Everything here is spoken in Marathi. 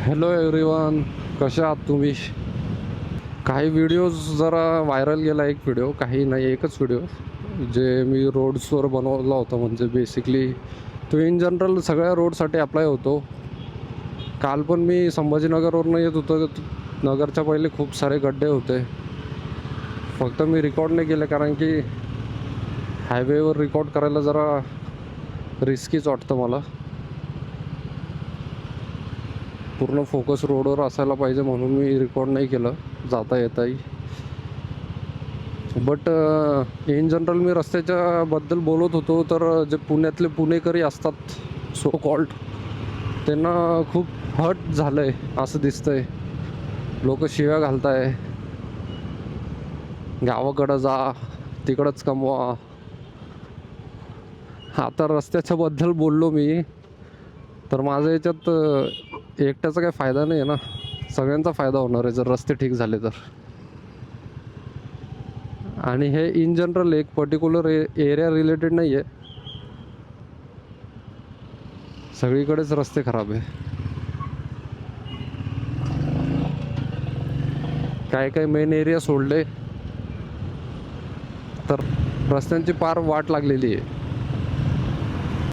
हॅलो एव्हरीवन, कसे आहात तुम्ही? काही व्हिडिओज जरा व्हायरल गेला, एक व्हिडिओ, काही नाही एकच व्हिडिओ जे मी रोड्सवर बनवला होता. म्हणजे बेसिकली तो इन जनरल सगळ्या रोडसाठी अप्लाय होतो. काल पण मी संभाजीनगरवरून येत होतो, नगरच्या पहिले खूप सारे गड्डे होते. फक्त मी रेकॉर्ड नाही केले कारण की हायवेवर रेकॉर्ड करायला जरा रिस्कीच वाटतं मला. पूर्ण फोकस रोडवर असायला पाहिजे म्हणून मी रेकॉर्ड नाही केलं जाता येताही. बट इन जनरल मी रस्त्याच्या बद्दल बोलत होतो, तर जे पुण्यातले पुणेकरी असतात सो कॉल्ड, त्यांना खूप हर्ट झालं आहे असं दिसतंय. लोक शिव्या घालताय, गावाकडं जा, तिकडंच कमवा. आता रस्त्याच्या बद्दल बोललो मी, तर माझ्या याच्यात एकट्याचा काही फायदा नाही आहे ना, सगळ्यांचा फायदा होणार आहे जर रस्ते ठीक झाले तर. आणि हे इन जनरल एक पर्टिक्युलर एरिया रिलेटेड नाही आहे, सगळीकडेच रस्ते खराब आहे. काय काय मेन एरिया सोडले तर रस्त्यांची पार वाट लागलेली आहे.